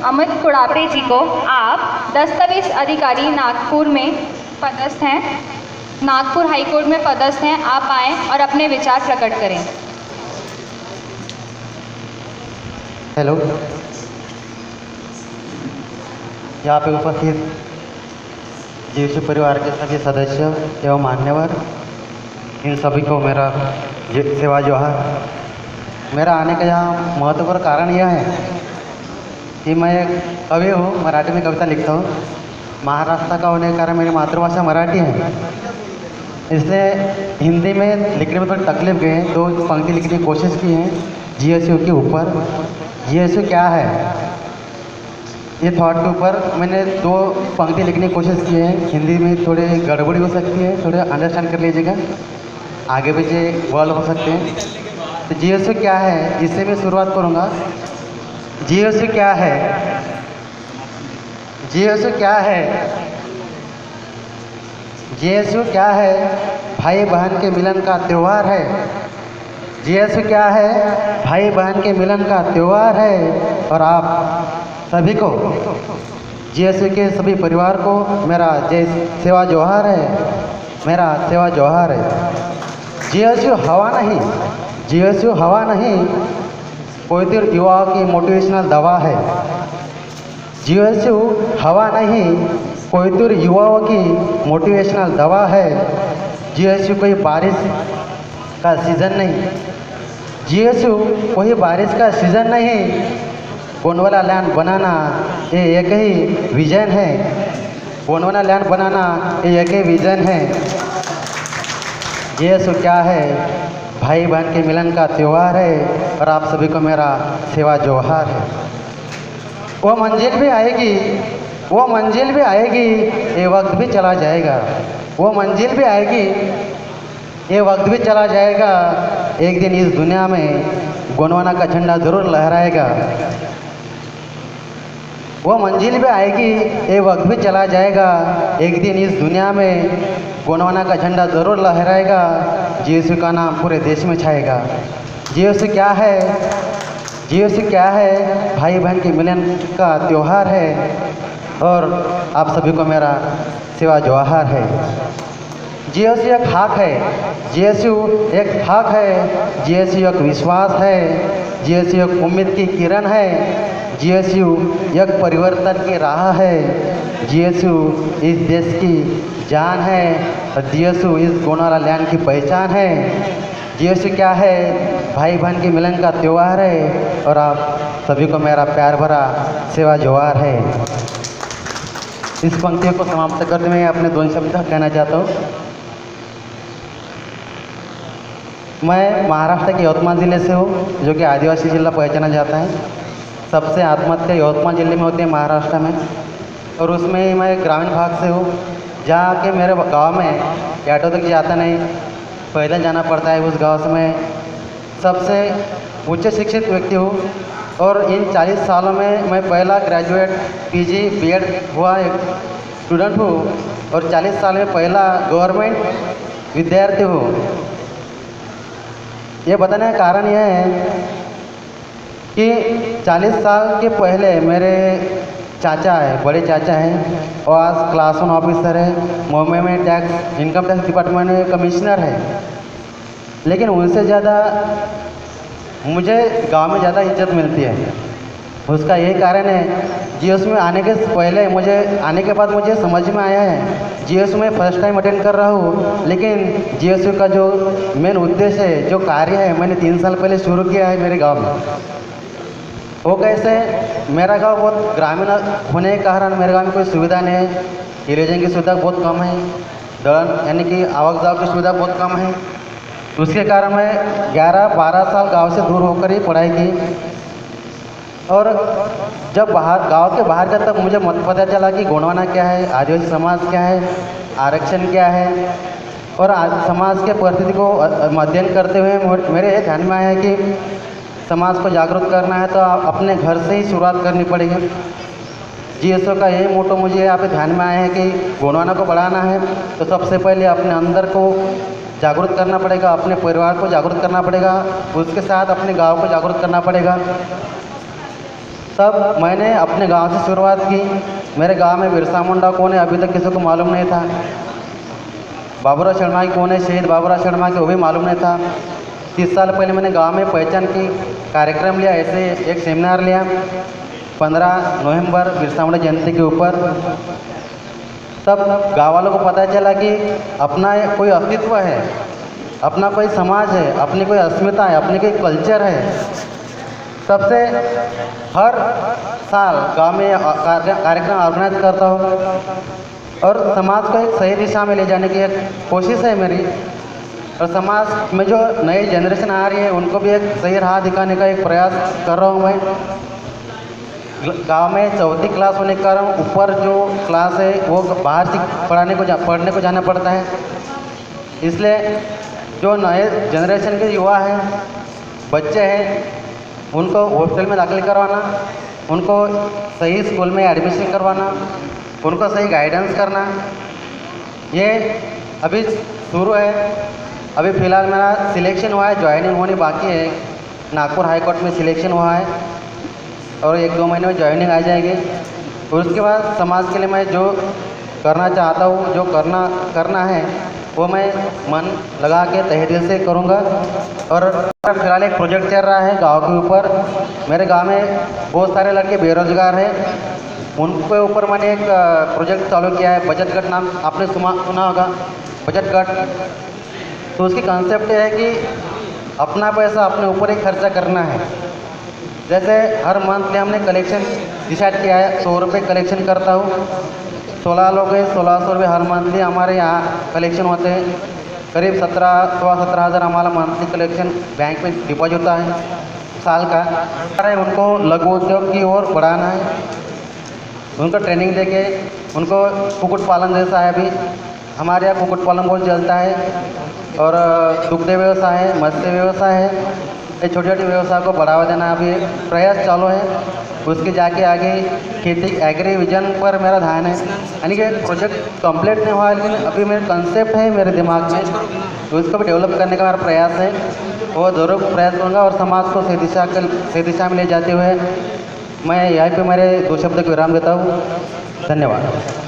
अमित कुड़ापे जी को आप दस्तावेज अधिकारी नागपुर में पदस्थ हैं, नागपुर हाईकोर्ट में पदस्थ हैं, आप आएँ और अपने विचार प्रकट करें। हेलो, यहाँ पे उपस्थित जीएसयू परिवार के सभी सदस्य एवं मान्यवर, इन सभी को मेरा सेवा जोहार। मेरा आने का यहाँ महत्वपूर्ण कारण यह है कि मैं एक कवि हूँ, मराठी में कविता लिखता हूँ। महाराष्ट्र का होने के कारण मेरी मातृभाषा मराठी है, इसलिए हिंदी में लिखने में थोड़ी तकलीफ गई है। 2 पंक्ति लिखने की कोशिश की है जीएसयू के ऊपर। जीएसयू क्या है, ये थॉट के ऊपर मैंने 2 पंक्ति लिखने की कोशिश की है। हिंदी में थोड़ी गड़बड़ी हो सकती है, थोड़े अंडरस्टैंड कर लीजिएगा, आगे पीछे वर्ड हो सकते हैं। तो जीएसयू क्या है, इससे मैं शुरुआत करूँगा। जीएसयू क्या है, जीएसयू क्या है, जीएसयू क्या है, भाई बहन के मिलन का त्यौहार है। जीएसयू क्या है, भाई बहन के मिलन का त्यौहार है। और आप सभी को, जीएसयू के सभी परिवार को मेरा सेवा जोहार है, मेरा सेवा जोहार है। जीएसयू हवा नहीं, जीएसयू हवा नहीं, कोई युवाओं की मोटिवेशनल दवा है। जीएसयू हवा नहीं, कोई युवाओं की मोटिवेशनल दवा है। जीएसयू कोई बारिश का सीज़न नहीं, जीएसयू कोई बारिश का सीज़न नहीं। गोंडवाना लैंड बनाना ये एक ही विजन है, गोंडवाना लैंड बनाना ये एक ही विजन है। जीएसयू क्या है, भाई बहन के मिलन का त्यौहार है, और आप सभी को मेरा सेवा जोहार है। वो मंजिल भी आएगी, वो मंजिल भी आएगी, ये वक्त भी चला जाएगा। वो मंजिल भी आएगी, ये वक्त भी चला जाएगा। एक दिन इस दुनिया में गोंडवाना का झंडा ज़रूर लहराएगा। वो मंजिल भी आएगी, ये वक्त भी चला जाएगा। एक दिन इस दुनिया में गोंडवाना का झंडा ज़रूर लहराएगा। जीएसयू का नाम पूरे देश में छाएगा। जीएसयू क्या है, जीएसयू क्या है, भाई बहन के मिलन का त्यौहार है, और आप सभी को मेरा सेवा जोहार है। जीएसयू एक हक है, जीएसयू एक हक है, जीएसयू एक विश्वास है, जीएसयू एक उम्मीद की किरण है, जीएसयू एक परिवर्तन की राह है। जीएसयू इस देश की जान है, और जीएसयू इस गोंडवाना लैंड की पहचान है। जीएसयू क्या है, भाई बहन के मिलन का त्यौहार है, और आप सभी को मेरा प्यार भरा सेवा जोहार है। इस पंक्तियों को समाप्त करते मैं अपने 2 शब्द कहना चाहता हूँ। मैं महाराष्ट्र के यवतमाल ज़िले से हूँ, जो कि आदिवासी जिला पहचाना जाता है। सबसे आत्महत्या यवतमाल ज़िले में होती है महाराष्ट्र में, और उसमें मैं ग्रामीण भाग से हूँ, जहाँ के मेरे गांव में ऑटो तक जाता नहीं, पहले जाना पड़ता है उस गांव से। मैं सबसे उच्च शिक्षित व्यक्ति हूँ, और इन 40 सालों में मैं पहला ग्रेजुएट पीजी बीएड हुआ एक स्टूडेंट हूँ, और 40 साल में पहला गवर्नमेंट विद्यार्थी हूँ। ये बताने का कारण यह है कि 40 साल के पहले मेरे चाचा है, बड़े चाचा हैं, और आज क्लास 1 ऑफिसर है, मुंबई में टैक्स इनकम टैक्स डिपार्टमेंट में कमिश्नर है। लेकिन उनसे ज़्यादा मुझे गांव में ज़्यादा इज्जत मिलती है। उसका यही कारण है, जीएसयू में आने के पहले मुझे, आने के बाद मुझे समझ में आया है, जीएसयू में फर्स्ट टाइम अटेंड कर रहा हूँ, लेकिन जीएसयू का जो मेन उद्देश्य है, जो कार्य है, मैंने 3 साल पहले शुरू किया है मेरे गांव में। वो कैसे, मेरा गांव बहुत ग्रामीण होने के कारण मेरे गांव में कोई सुविधा नहीं है, इरेजन की सुविधा बहुत कम है, दौरान यानी कि आवक जावक की सुविधा बहुत कम है। उसके कारण मैं 11-12 साल गांव से दूर होकर ही पढ़ाई की, और जब गांव के बाहर गया तब मुझे पता चला कि गोंडवाना क्या है, आदिवासी समाज क्या है, आरक्षण क्या है, और समाज के परिस्थिति को अध्ययन करते हुए मेरे ये ध्यान में आया कि समाज को जागरूक करना है तो अपने घर से ही शुरुआत करनी पड़ेगी। जीएसयू का यही मोटो मुझे यहाँ पे ध्यान में आया है कि गोंडवाना को बढ़ाना है तो सबसे पहले अपने अंदर को जागरूक करना पड़ेगा, अपने परिवार को जागरूक करना पड़ेगा, उसके साथ अपने गांव को जागरूक करना पड़ेगा। तब मैंने अपने गांव से शुरुआत की। मेरे गांव में बिरसा मुंडा कौन है अभी तक किसी को मालूम नहीं था। बाबूराव शर्मा की कौन है, शहीद बाबूराव शर्मा की, वो भी मालूम नहीं था। 30 साल पहले मैंने गांव में पहचान की कार्यक्रम लिया, ऐसे एक सेमिनार लिया 15 नवंबर बिरसा मुंडा जयंती के ऊपर। तब गाँव वालों को पता चला कि अपना कोई अस्तित्व है, अपना कोई समाज है, अपनी कोई अस्मिता है, अपनी कोई कल्चर है। तब से हर साल गांव में कार्यक्रम ऑर्गेनाइज करता हूँ और समाज को एक सही दिशा में ले जाने की एक कोशिश है मेरी। और समाज में जो नई जनरेशन आ रही है उनको भी एक सही राह दिखाने का एक प्रयास कर रहा हूँ मैं। गांव में 4वीं क्लास होने के कारण ऊपर जो क्लास है वो बाहर से पढ़ने को जाना पड़ता है। इसलिए जो नए जनरेशन के युवा हैं, बच्चे हैं, उनको हॉस्टल में दाखिल करवाना, उनको सही स्कूल में एडमिशन करवाना, उनको सही गाइडेंस करना, ये अभी शुरू है। अभी फ़िलहाल मेरा सिलेक्शन हुआ है, ज्वाइनिंग होनी बाकी है। नागपुर हाई कोर्ट में सिलेक्शन हुआ है और 1-2 महीने में ज्वाइनिंग आ जाएगी। और उसके बाद समाज के लिए मैं जो करना चाहता हूँ, जो करना है वो मैं मन लगा के तहे दिल से करूँगा। और फिलहाल एक प्रोजेक्ट चल रहा है गांव के ऊपर। मेरे गांव में बहुत सारे लड़के बेरोजगार हैं, उनके ऊपर मैंने एक प्रोजेक्ट चालू किया है। बचत गट नाम आपने सुना होगा, बचत गट। तो उसकी कॉन्सेप्ट है कि अपना पैसा अपने ऊपर ही खर्चा करना है। जैसे हर मंथली हमने कलेक्शन डिसाइड किया है, 100 रुपये कलेक्शन करता हूँ। 16 लोग हैं, 1600 रुपये हर मंथली हमारे यहाँ कलेक्शन होते हैं। करीब 17 हज़ार हमारा मंथली कलेक्शन बैंक में डिपॉजिट होता है साल का। उनको लघु उद्योग की ओर बढ़ाना है, उनको ट्रेनिंग देके, उनको कुक्कुट पालन जैसा है। अभी हमारे यहाँ कुक्कुट पालन बहुत चलता है और दुग्ध व्यवसाय है, मत्स्य व्यवसाय है। ये छोटे छोटे व्यवसाय को बढ़ावा देना अभी प्रयास चालू है। उसके जाके आगे खेती एग्री विजन पर मेरा ध्यान है। यानी कि प्रोजेक्ट कंप्लीट नहीं हुआ लेकिन अभी मेरे कंसेप्ट है मेरे दिमाग में, तो उसको भी डेवलप करने का मेरा प्रयास है। वो ज़रूर प्रयास करूँगा और समाज को सही दिशा में ले जाते हुए मैं यहाँ पे मेरे 2 शब्द को विराम देता हूँ। धन्यवाद।